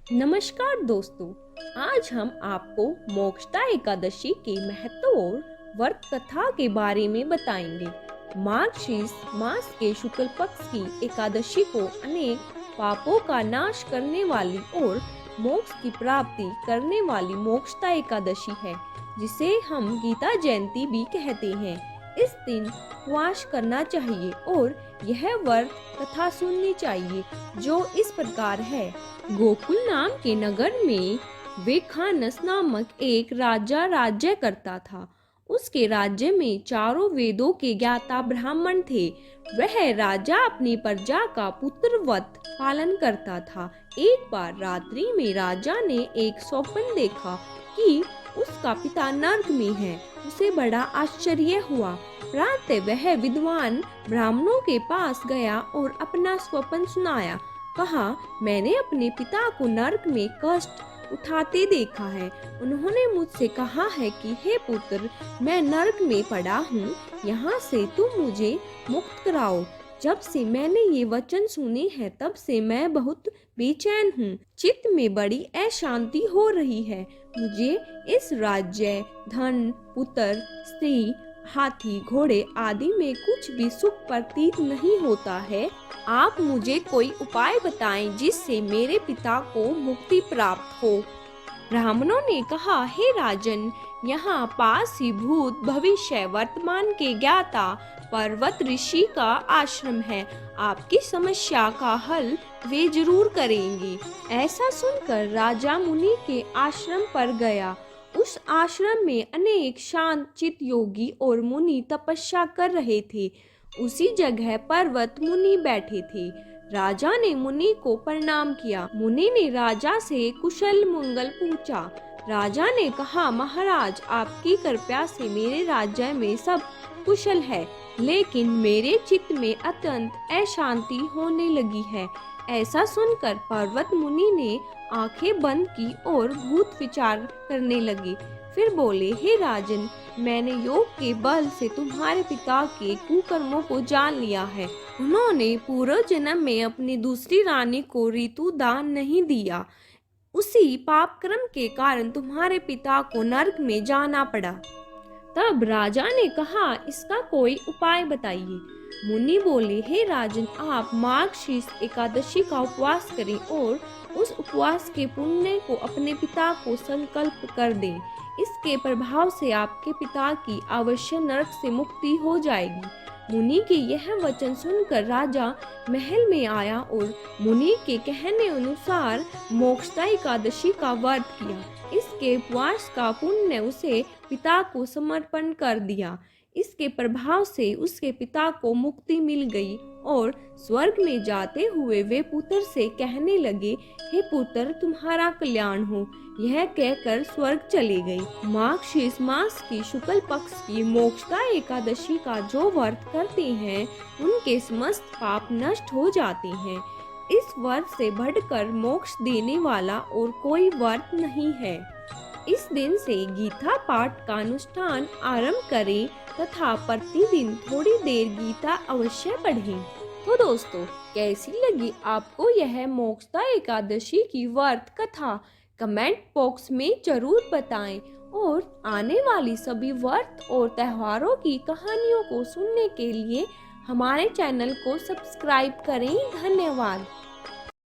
नमस्कार दोस्तों, आज हम आपको मोक्षदा एकादशी के महत्व और व्रत कथा के बारे में बताएंगे। मार्गशीर्ष मास के शुक्ल पक्ष की एकादशी को अनेक पापों का नाश करने वाली और मोक्ष की प्राप्ति करने वाली मोक्षदा एकादशी है, जिसे हम गीता जयंती भी कहते हैं। इस दिन उपवास करना चाहिए और यह व्रत कथा सुननी चाहिए, जो इस प्रकार है। गोकुल नाम के नगर में वेखानस नामक एक राजा राज्य करता था। उसके राज्य में चारों वेदों के ज्ञाता ब्राह्मण थे। वह राजा अपनी प्रजा का पुत्रवत पालन करता था। एक बार रात्रि में राजा ने एक स्वप्न देखा कि उसका पिता नर्क में है। उसे बड़ा आश्चर्य हुआ। प्रातः वह विद्वान ब्राह्मणों के पास गया और अपना स्वप्न सुनाया। कहा, मैंने अपने पिता को नरक में कष्ट उठाते देखा है। उन्होंने मुझसे कहा है कि हे पुत्र, मैं नरक में पड़ा हूँ, यहाँ से तुम मुझे मुक्त कराओ। जब से मैंने ये वचन सुने हैं, तब से मैं बहुत बेचैन हूँ। चित्त में बड़ी अशांति हो रही है। मुझे इस राज्य, धन, पुत्र, स्त्री, हाथी, घोड़े आदि में कुछ भी सुख प्रतीत नहीं होता है। आप मुझे कोई उपाय बताएं जिससे मेरे पिता को मुक्ति प्राप्त हो। ब्राह्मणों ने कहा, हे राजन, यहाँ पास ही भूत, भविष्य, वर्तमान के ज्ञाता पर्वत ऋषि का आश्रम है। आपकी समस्या का हल वे जरूर करेंगे। ऐसा सुनकर राजा मुनि के आश्रम पर गया। उस आश्रम में अनेक शांत चित्त योगी और मुनि तपस्या कर रहे थे। उसी जगह पर्वत मुनि बैठे थे। राजा ने मुनि को प्रणाम किया। मुनि ने राजा से कुशल मंगल पूछा। राजा ने कहा, महाराज, आपकी कृपा से मेरे राज्य में सब कुशल है, लेकिन मेरे चित्त में अत्यंत अशांति होने लगी है। ऐसा सुनकर पर्वत मुनि ने आंखें बंद की और भूत विचार करने लगे। फिर बोले, हे राजन, मैंने योग के बल से तुम्हारे पिता के कुकर्मों को जान लिया है। उन्होंने पूर्व जन्म में अपनी दूसरी रानी को ऋतु दान नहीं दिया। उसी पाप कर्म के कारण तुम्हारे पिता को नरक में जाना पड़ा। तब राजा ने कहा, इसका कोई उपाय बताइए। मुनि बोले, हे राजन, आप मार्गशीर्ष एकादशी का उपवास करें और उस उपवास के पुण्य को अपने पिता को संकल्प कर दें। इसके प्रभाव से आपके पिता की अवश्य नरक से मुक्ति हो जाएगी। मुनि के यह वचन सुनकर राजा महल में आया और मुनि के कहने अनुसार मोक्षदा एकादशी का व्रत किया। इसके उपवास का पुण्य उसे पिता को समर्पण कर दिया। इसके प्रभाव से उसके पिता को मुक्ति मिल गई और स्वर्ग में जाते हुए वे पुत्र से कहने लगे, हे पुत्र, तुम्हारा कल्याण हो। यह कहकर स्वर्ग चले गई। मार्गशीर्ष मास की शुक्ल पक्ष की मोक्षदा एकादशी का जो व्रत करते हैं, उनके समस्त पाप नष्ट हो जाते हैं। इस व्रत से बढ़कर मोक्ष देने वाला और कोई व्रत नहीं है। इस दिन से गीता पाठ का अनुष्ठान आरंभ करें तथा प्रतिदिन थोड़ी देर गीता अवश्य पढ़ें। तो दोस्तों, कैसी लगी आपको यह मोक्षदा एकादशी की व्रत कथा? कमेंट बॉक्स में जरूर बताएं और आने वाली सभी व्रत और त्योहारों की कहानियों को सुनने के लिए हमारे चैनल को सब्सक्राइब करें। धन्यवाद।